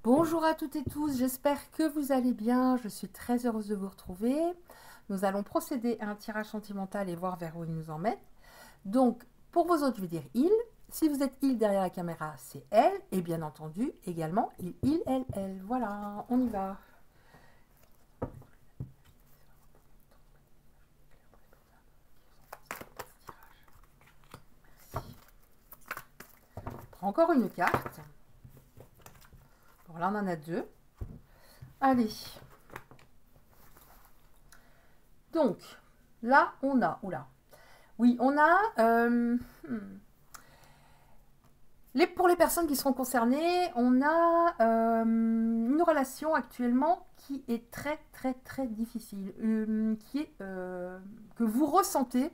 Bonjour à toutes et tous, j'espère que vous allez bien. Je suis très heureuse de vous retrouver. Nous allons procéder à un tirage sentimental et voir vers où il nous emmène. Donc, pour vos autres, je vais dire il. Si vous êtes il derrière la caméra, c'est elle. Et bien entendu, également il, elle. Voilà, on y va. Je prends encore une carte. Bon, là, on en a deux. Allez. Donc, là, on a... Oula. Oui, on a... pour les personnes qui seront concernées, on a une relation actuellement qui est très difficile, que vous ressentez,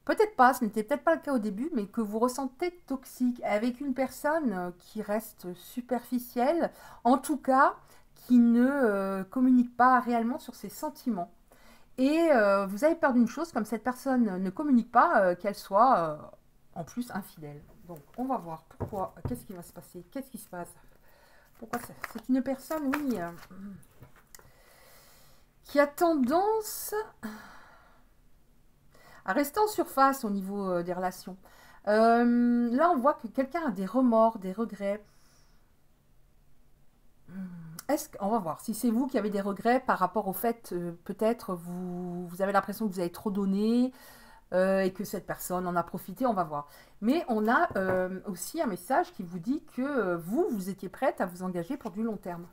peut-être pas, ce n'était peut-être pas le cas au début, mais que vous ressentez toxique, avec une personne qui reste superficielle, en tout cas, qui ne communique pas réellement sur ses sentiments. Et vous avez peur d'une chose, comme cette personne ne communique pas, qu'elle soit en plus infidèle. Donc on va voir pourquoi, qu'est-ce qui va se passer, qu'est-ce qui se passe. Pourquoi c'est une personne, oui, qui a tendance à rester en surface au niveau des relations. Là on voit que quelqu'un a des remords, des regrets. On va voir si c'est vous qui avez des regrets par rapport au fait, peut-être vous avez l'impression que vous avez trop donné, et que cette personne en a profité, on va voir. Mais on a aussi un message qui vous dit que vous étiez prête à vous engager pour du long terme.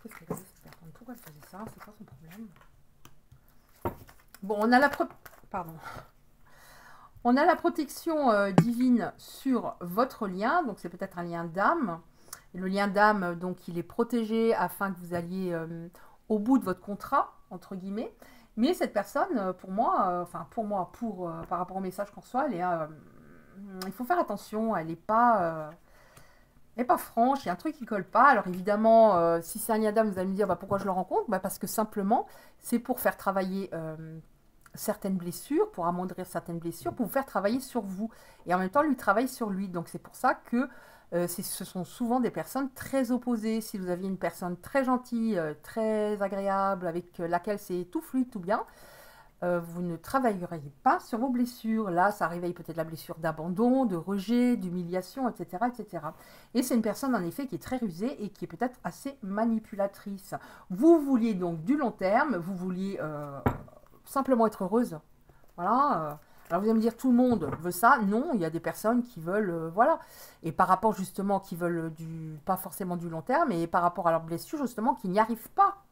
Qu'est-ce qu'elle faisait cette personne? Pourquoi elle faisait ça? C'est quoi son problème? Bon, on a on a la protection divine sur votre lien, donc c'est peut-être un lien d'âme. Le lien d'âme, donc, il est protégé afin que vous alliez au bout de votre contrat, entre guillemets. Mais cette personne, pour moi, par rapport au message qu'on reçoit, il faut faire attention, elle n'est pas franche, il y a un truc qui ne colle pas. Alors évidemment, si c'est un lien d'âme, vous allez me dire pourquoi je le rencontre, parce que simplement, c'est pour faire travailler certaines blessures, pour amoindrir certaines blessures, pour vous faire travailler sur vous. Et en même temps, lui travaille sur lui. Donc c'est pour ça que ce sont souvent des personnes très opposées. Si vous aviez une personne très gentille, très agréable, avec laquelle c'est tout fluide, tout bien, vous ne travailleriez pas sur vos blessures. Là, ça réveille peut-être la blessure d'abandon, de rejet, d'humiliation, etc., etc. Et c'est une personne, en effet, qui est très rusée et qui est peut-être assez manipulatrice. Vous vouliez donc du long terme, vous vouliez simplement être heureuse. Voilà. Alors vous allez me dire, tout le monde veut ça. Non, il y a des personnes qui veulent, voilà. Et par rapport justement, qui veulent pas forcément du long terme, et par rapport à leurs blessures, justement, qui n'y arrivent pas.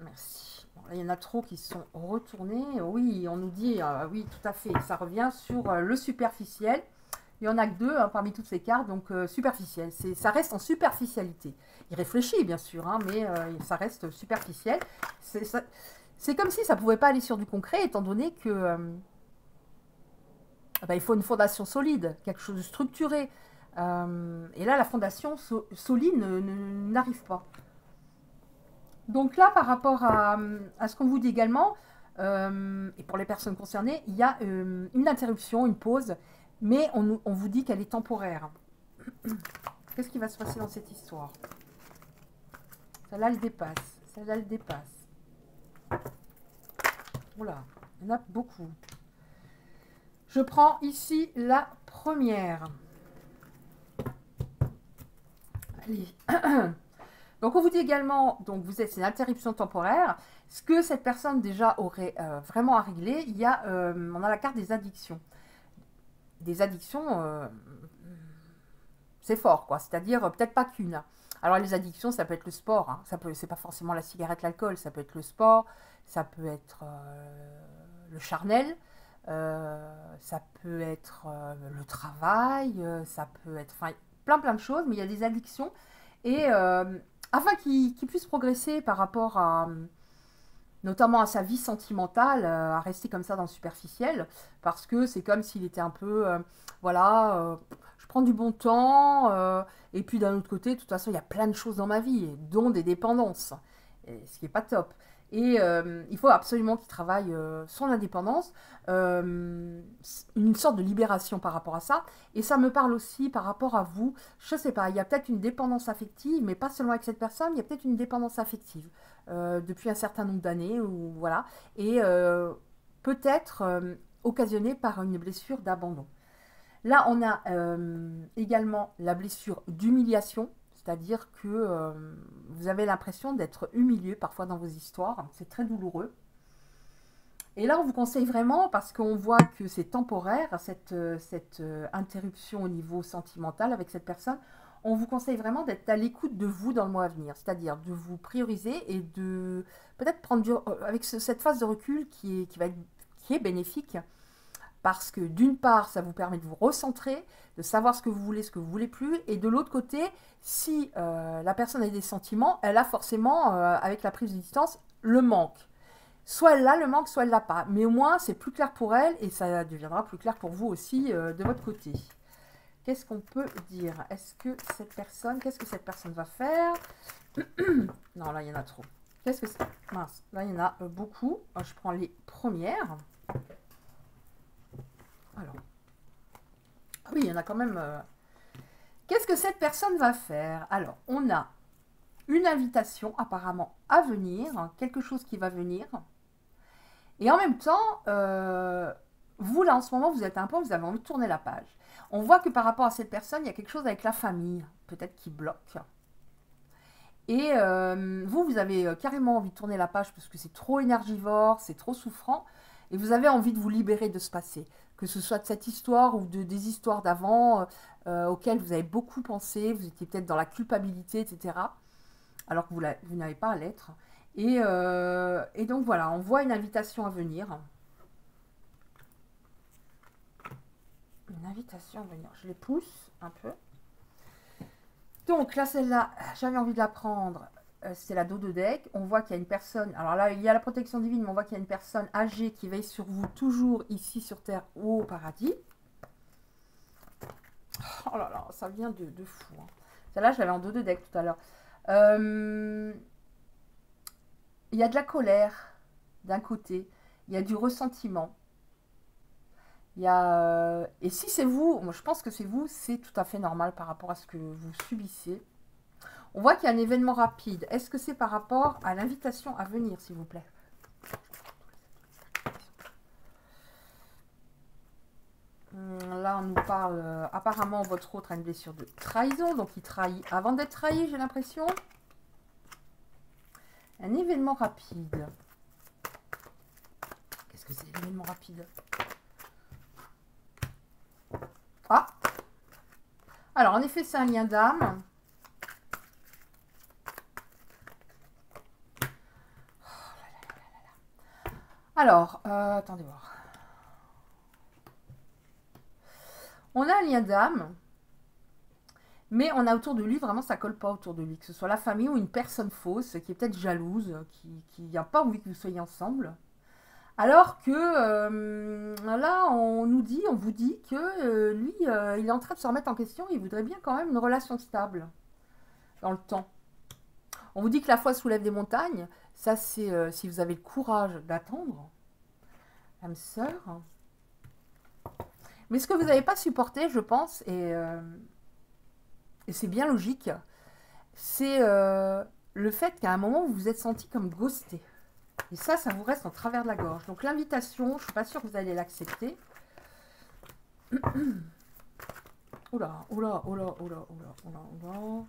Merci. Bon, là, il y en a trop qui sont retournés. Oui, on nous dit, oui, tout à fait. Ça revient sur le superficiel. Il y en a que deux parmi toutes ces cartes, donc superficiel. Ça reste en superficialité. Il réfléchit, bien sûr, mais ça reste superficiel. C'est comme si ça ne pouvait pas aller sur du concret, étant donné que il faut une fondation solide, quelque chose de structuré. Et là, la fondation solide n'arrive pas. Donc là, par rapport à ce qu'on vous dit également, et pour les personnes concernées, il y a une interruption, une pause, mais on vous dit qu'elle est temporaire. Qu'est-ce qui va se passer dans cette histoire? Celle-là, elle dépasse. Celle-là, elle dépasse. Oula, il y en a beaucoup. Je prends ici la première. Allez. Donc, on vous dit également, donc c'est une interruption temporaire. Ce que cette personne déjà aurait vraiment à régler, on a la carte des addictions. Des addictions, c'est fort, quoi. C'est-à-dire peut-être pas qu'une. Alors, les addictions, ça peut être le sport. C'est pas forcément la cigarette, l'alcool. Ça peut être le sport, ça peut être le charnel. Ça peut être le travail, ça peut être plein de choses, mais il y a des addictions. Et afin qu'il puisse progresser par rapport à, notamment à sa vie sentimentale, à rester comme ça dans le superficiel, parce que c'est comme s'il était un peu, je prends du bon temps, et puis d'un autre côté, de toute façon, il y a plein de choses dans ma vie, dont des dépendances, ce qui n'est pas top. Et il faut absolument qu'il travaille son indépendance, une sorte de libération par rapport à ça. Et ça me parle aussi par rapport à vous. Je ne sais pas, il y a peut-être une dépendance affective, mais pas seulement avec cette personne, il y a peut-être une dépendance affective depuis un certain nombre d'années, ou voilà. Et peut-être occasionnée par une blessure d'abandon. Là, on a également la blessure d'humiliation, c'est-à-dire que vous avez l'impression d'être humilié parfois dans vos histoires. C'est très douloureux. Et là, on vous conseille vraiment, parce qu'on voit que c'est temporaire, cette interruption au niveau sentimental avec cette personne, on vous conseille vraiment d'être à l'écoute de vous dans le mois à venir, c'est-à-dire de vous prioriser et de peut-être prendre avec cette phase de recul qui est bénéfique, parce que d'une part, ça vous permet de vous recentrer, de savoir ce que vous voulez plus, et de l'autre côté, si la personne a des sentiments, elle a forcément, avec la prise de distance, le manque. Soit elle a le manque, soit elle l'a pas. Mais au moins, c'est plus clair pour elle, et ça deviendra plus clair pour vous aussi de votre côté. Qu'est-ce qu'on peut dire? Qu'est-ce que cette personne va faire? Non, là, il y en a trop. Qu'est-ce que c'est? Mince, là, il y en a beaucoup. Je prends les premières. Alors, oui, il y en a quand même. Qu'est-ce que cette personne va faire? Alors, on a une invitation apparemment à venir, quelque chose qui va venir. Et en même temps, vous là en ce moment, vous êtes un peu, vous avez envie de tourner la page. On voit que par rapport à cette personne, il y a quelque chose avec la famille, peut-être qui bloque. Et vous avez carrément envie de tourner la page parce que c'est trop énergivore, c'est trop souffrant. Et vous avez envie de vous libérer de ce passé. Que ce soit de cette histoire ou des histoires d'avant auxquelles vous avez beaucoup pensé, vous étiez peut-être dans la culpabilité, etc. Alors que vous n'avez pas à l'être. Et donc voilà, on voit une invitation à venir. Une invitation à venir. Je les pousse un peu. Donc là, celle-là, j'avais envie de la prendre. C'est la dos de deck. On voit qu'il y a une personne. Alors là, il y a la protection divine, mais on voit qu'il y a une personne âgée qui veille sur vous, toujours ici sur Terre ou au paradis. Oh là là, ça vient de fou. Hein. Celle-là, je l'avais en dos de deck tout à l'heure. Il y a de la colère d'un côté. Il y a du ressentiment. Il y a... Et si c'est vous, moi je pense que c'est vous, c'est tout à fait normal par rapport à ce que vous subissez. On voit qu'il y a un événement rapide. Est-ce que c'est par rapport à l'invitation à venir, s'il vous plaît? Là, on nous parle... apparemment, votre autre a une blessure de trahison. Donc, il trahit avant d'être trahi, j'ai l'impression. Un événement rapide. Qu'est-ce que c'est l'événement rapide? Ah! Alors, en effet, c'est un lien d'âme. Alors, attendez voir. On a un lien d'âme, mais on a autour de lui, vraiment, ça colle pas autour de lui. Que ce soit la famille ou une personne fausse qui est peut-être jalouse, qui n'a pas envie que vous soyez ensemble. Alors que là, on vous dit que lui, il est en train de se remettre en question. Il voudrait bien quand même une relation stable dans le temps. On vous dit que la foi soulève des montagnes. Ça, c'est si vous avez le courage d'attendre. Âme sœur. Mais ce que vous n'avez pas supporté, je pense, et c'est bien logique, c'est le fait qu'à un moment, vous vous êtes senti comme ghosté. Et ça vous reste en travers de la gorge. Donc l'invitation, je ne suis pas sûre que vous allez l'accepter. Oula, oula, oula, oula, oula, oula, oula.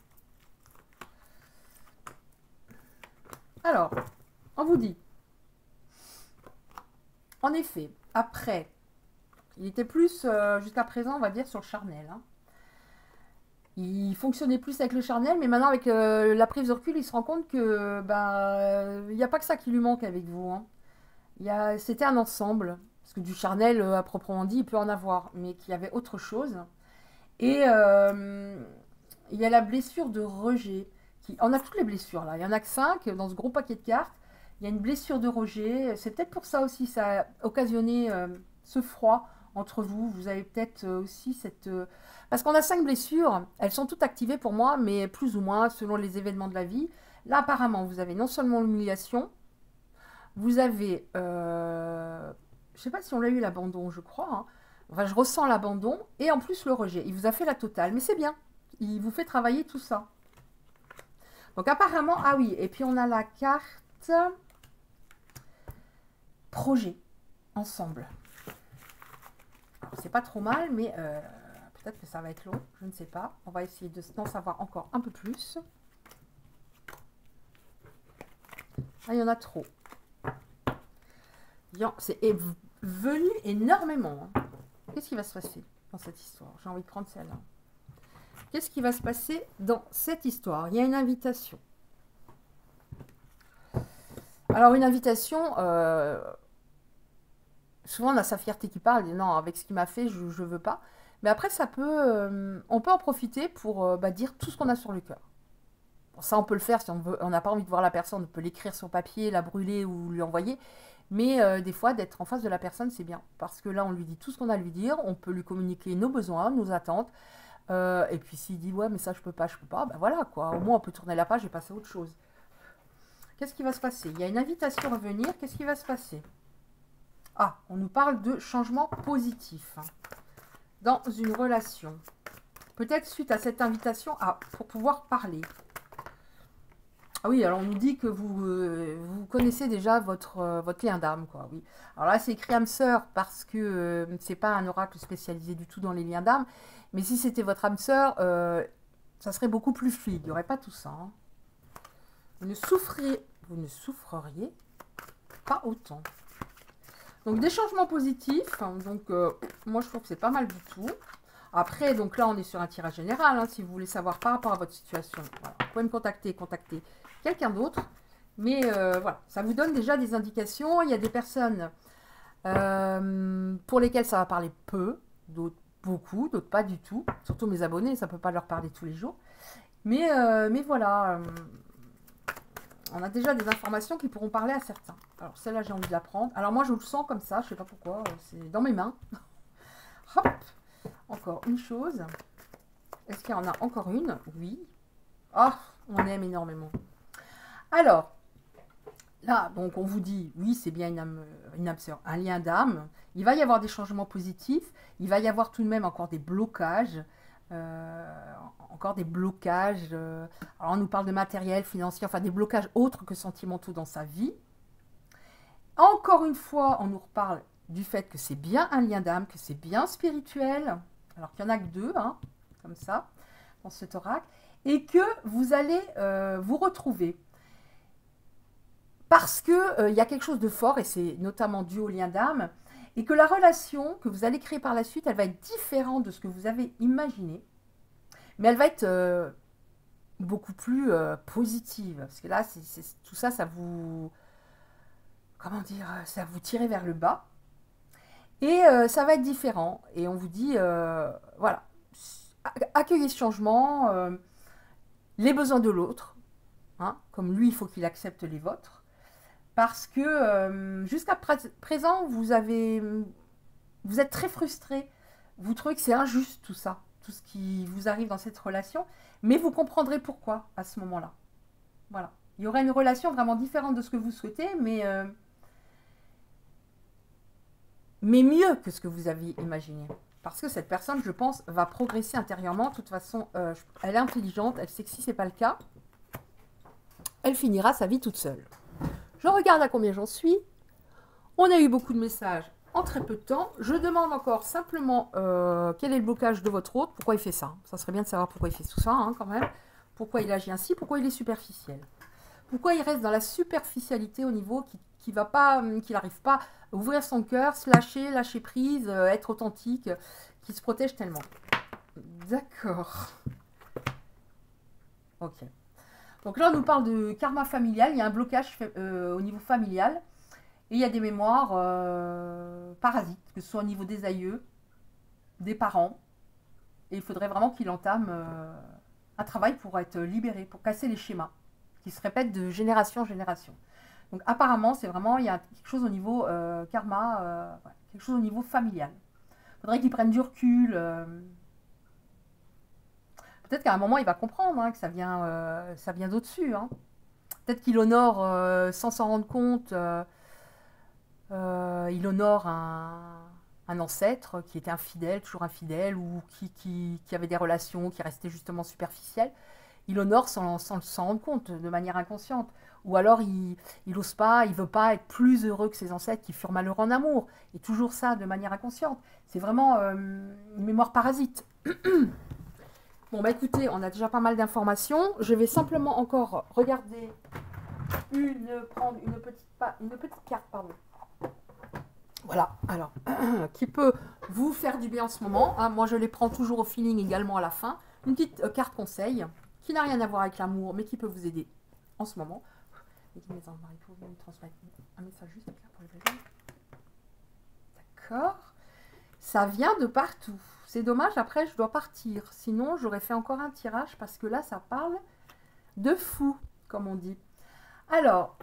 Alors, on vous dit, en effet, après, il était plus, jusqu'à présent, on va dire, sur le charnel. Hein. Il fonctionnait plus avec le charnel, mais maintenant, avec la prise de recul, il se rend compte que il n'y a pas que ça qui lui manque avec vous. Hein. C'était un ensemble, parce que du charnel, à proprement dit, il peut en avoir, mais qu'il y avait autre chose. Et il y a la blessure de rejet. On a toutes les blessures, là. Il n'y en a que 5 dans ce gros paquet de cartes. Il y a une blessure de rejet. C'est peut-être pour ça aussi, ça a occasionné ce froid entre vous. Vous avez peut-être aussi cette... Parce qu'on a 5 blessures. Elles sont toutes activées pour moi, mais plus ou moins selon les événements de la vie. Là, apparemment, vous avez non seulement l'humiliation, Vous avez, je ne sais pas si on l'a eu l'abandon, je crois, hein. Enfin, je ressens l'abandon et en plus le rejet. Il vous a fait la totale, mais c'est bien. Il vous fait travailler tout ça. Donc apparemment, ah oui, et puis on a la carte projet, ensemble. C'est pas trop mal, mais peut-être que ça va être long, je ne sais pas. On va essayer d'en savoir encore un peu plus. Ah, il y en a trop. C'est venu énormément. Hein. Qu'est-ce qui va se passer dans cette histoire? J'ai envie de prendre celle-là. Qu'est-ce qui va se passer dans cette histoire? Il y a une invitation. Alors, une invitation, souvent on a sa fierté qui parle, dit non, avec ce qu'il m'a fait, je ne veux pas. Mais après, ça peut, on peut en profiter pour dire tout ce qu'on a sur le cœur. Bon, ça, on peut le faire si on n'a pas envie de voir la personne, on peut l'écrire sur papier, la brûler ou lui envoyer. Mais des fois, d'être en face de la personne, c'est bien. Parce que là, on lui dit tout ce qu'on a à lui dire, on peut lui communiquer nos besoins, nos attentes. Et puis s'il dit, ouais, mais ça, je peux pas, ben voilà, quoi. Au moins, on peut tourner la page et passer à autre chose. Qu'est-ce qui va se passer? Il y a une invitation à venir, qu'est-ce qui va se passer? Ah, on nous parle de changement positif dans une relation. Peut-être suite à cette invitation, pour pouvoir parler. Ah oui, alors on nous dit que vous connaissez déjà votre lien d'âme, quoi. Oui. Alors là, c'est écrit âme sœur parce que c'est pas un oracle spécialisé du tout dans les liens d'âme. Mais si c'était votre âme sœur, ça serait beaucoup plus fluide. Il n'y aurait pas tout ça. Hein. Vous ne souffreriez pas autant. Donc des changements positifs. Donc moi, je trouve que c'est pas mal du tout. Après, donc là, on est sur un tirage général. Hein, si vous voulez savoir par rapport à votre situation, voilà. Vous pouvez me contacter quelqu'un d'autre. Mais voilà, ça vous donne déjà des indications. Il y a des personnes pour lesquelles ça va parler peu, d'autres beaucoup, d'autres pas du tout. Surtout mes abonnés, ça ne peut pas leur parler tous les jours. Mais voilà, on a déjà des informations qui pourront parler à certains. Alors celle-là, j'ai envie de la prendre. Alors moi, je le sens comme ça, je ne sais pas pourquoi. C'est dans mes mains. Hop. Encore une chose. Est-ce qu'il y en a encore une? Oui. Ah, on aime énormément. Alors, là, donc on vous dit, oui, c'est bien une âme sœur, un lien d'âme. Il va y avoir des changements positifs. Il va y avoir tout de même encore des blocages. Alors on nous parle de matériel, financier, enfin des blocages autres que sentimentaux dans sa vie. Encore une fois, on nous reparle du fait que c'est bien un lien d'âme, que c'est bien spirituel. Alors qu'il n'y en a que deux, hein, comme ça, dans cet oracle. Et que vous allez vous retrouver. Parce qu'il y a quelque chose de fort, et c'est notamment dû au lien d'âme, et que la relation que vous allez créer par la suite, elle va être différente de ce que vous avez imaginé, mais elle va être beaucoup plus positive. Parce que là, tout ça, ça vous... Comment dire? Ça vous tire vers le bas. Et ça va être différent. Et on vous dit, voilà, accueillez ce changement, les besoins de l'autre. Hein, comme lui, il faut qu'il accepte les vôtres. Parce que jusqu'à présent, vous êtes très frustré. Vous trouvez que c'est injuste tout ça, tout ce qui vous arrive dans cette relation. Mais vous comprendrez pourquoi à ce moment-là. Voilà. Il y aurait une relation vraiment différente de ce que vous souhaitez, mais mieux que ce que vous aviez imaginé. Parce que cette personne, je pense, va progresser intérieurement. De toute façon, elle est intelligente, elle sait que si ce n'est pas le cas, elle finira sa vie toute seule. Je regarde à combien j'en suis. On a eu beaucoup de messages en très peu de temps. Je demande encore simplement quel est le blocage de votre hôte, pourquoi il fait ça. Ça serait bien de savoir pourquoi il fait tout ça, hein, quand même. Pourquoi il agit ainsi, pourquoi il est superficiel. Pourquoi il reste dans la superficialité au niveau qu'il n'arrive pas à ouvrir son cœur, se lâcher prise, être authentique, qu'il se protège tellement. D'accord. Ok. Donc là, on nous parle de karma familial. Il y a un blocage au niveau familial. Et il y a des mémoires parasites, que ce soit au niveau des aïeux, des parents. Et il faudrait vraiment qu'il entame un travail pour être libéré, pour casser les schémas qui se répètent de génération en génération. Donc apparemment, c'est vraiment, il y a quelque chose au niveau karma, quelque chose au niveau familial. Il faudrait qu'il prenne du recul. Peut-être qu'à un moment, il va comprendre hein, que ça vient d'au-dessus. Hein. Peut-être qu'il honore sans s'en rendre compte il honore un ancêtre qui était infidèle, toujours infidèle, ou qui avait des relations qui restaient justement superficielles. Il honore sans s'en rendre compte, de manière inconsciente. Ou alors il n'ose pas, il veut pas être plus heureux que ses ancêtres qui furent malheureux en amour. Et toujours ça de manière inconsciente. C'est vraiment une mémoire parasite. Bon bah écoutez, on a déjà pas mal d'informations. Je vais simplement encore regarder prendre une petite carte, pardon. Voilà, alors, qui peut vous faire du bien en ce moment. Hein, moi je les prends toujours au feeling également à la fin. Une petite carte conseil qui n'a rien à voir avec l'amour, mais qui peut vous aider en ce moment. Un message juste clair pour les personnes. D'accord. Ça vient de partout. C'est dommage, après je dois partir. Sinon, j'aurais fait encore un tirage parce que là, ça parle de fou, comme on dit. Alors,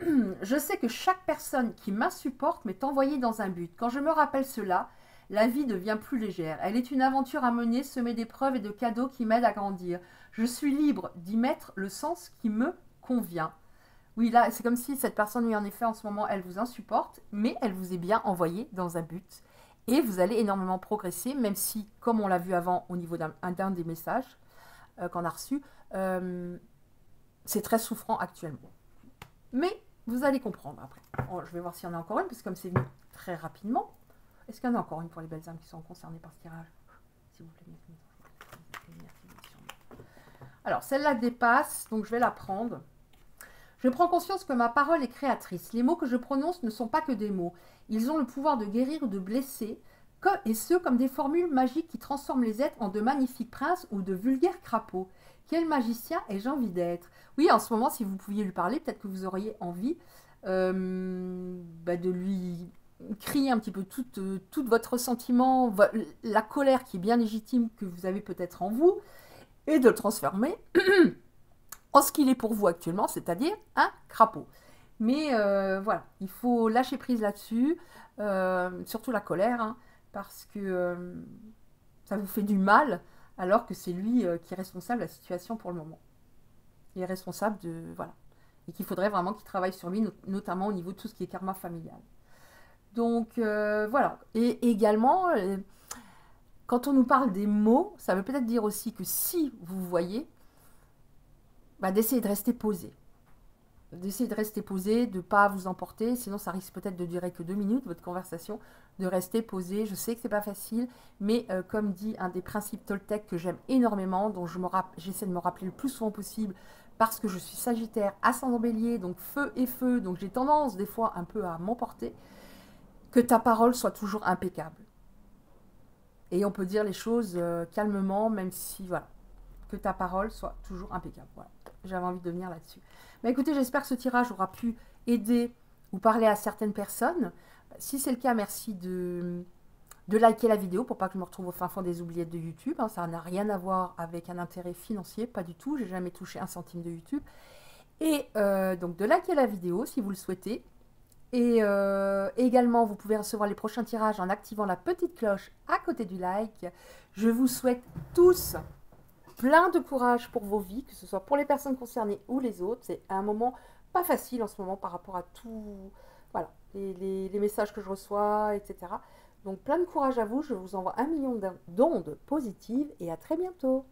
je sais que chaque personne qui m'insupporte m'est envoyée dans un but. Quand je me rappelle cela, la vie devient plus légère. Elle est une aventure à mener, semée d'épreuves et de cadeaux qui m'aident à grandir. Je suis libre d'y mettre le sens qui me convient. Oui, là, c'est comme si cette personne, oui, en effet, en ce moment, elle vous insupporte, mais elle vous est bien envoyée dans un but. Et vous allez énormément progresser, même si, comme on l'a vu avant au niveau d'un des messages qu'on a reçus, c'est très souffrant actuellement. Mais vous allez comprendre après. Oh, je vais voir s'il y en a encore une, parce que comme c'est venu très rapidement, est-ce qu'il y en a encore une pour les belles âmes qui sont concernées par ce tirage? S'il vous plaît, alors, celle-là dépasse, donc je vais la prendre. Je prends conscience que ma parole est créatrice. Les mots que je prononce ne sont pas que des mots. Ils ont le pouvoir de guérir ou de blesser, et ce comme des formules magiques qui transforment les êtres en de magnifiques princes ou de vulgaires crapauds. Quel magicien ai-je envie d'être? Oui, en ce moment, si vous pouviez lui parler, peut-être que vous auriez envie de lui crier un petit peu tout votre ressentiment, la colère qui est bien légitime que vous avez peut-être en vous, et de le transformer en ce qu'il est pour vous actuellement, c'est-à-dire un crapaud. Mais voilà, il faut lâcher prise là-dessus, surtout la colère, hein, parce que ça vous fait du mal, alors que c'est lui qui est responsable de la situation pour le moment. Il est responsable de... Voilà. Et qu'il faudrait vraiment qu'il travaille sur lui, notamment au niveau de tout ce qui est karma familial. Donc, voilà. Et également, quand on nous parle des mots, ça veut peut-être dire aussi que si vous voyez, d'essayer de rester posé. D'essayer de rester posé, de ne pas vous emporter, sinon ça risque peut-être de durer que 2 minutes, votre conversation, de rester posé. Je sais que c'est pas facile, mais comme dit un des principes Toltec que j'aime énormément, dont j'essaie de me rappeler le plus souvent possible, parce que je suis Sagittaire, ascendant Bélier, donc feu et feu, donc j'ai tendance des fois un peu à m'emporter, que ta parole soit toujours impeccable. Et on peut dire les choses calmement, même si, voilà, que ta parole soit toujours impeccable. Voilà, j'avais envie de venir là-dessus. Mais écoutez, j'espère que ce tirage aura pu aider ou parler à certaines personnes. Si c'est le cas, merci de liker la vidéo pour pas que je me retrouve au fin fond des oubliettes de YouTube. Hein, ça n'a rien à voir avec un intérêt financier, pas du tout. J'ai jamais touché un centime de YouTube. Et donc de liker la vidéo si vous le souhaitez. Et également, vous pouvez recevoir les prochains tirages en activant la petite cloche à côté du like. Je vous souhaite tous plein de courage pour vos vies, que ce soit pour les personnes concernées ou les autres. C'est un moment pas facile en ce moment par rapport à tout, voilà, les messages que je reçois, etc. Donc plein de courage à vous. Je vous envoie 1 million d'ondes positives et à très bientôt.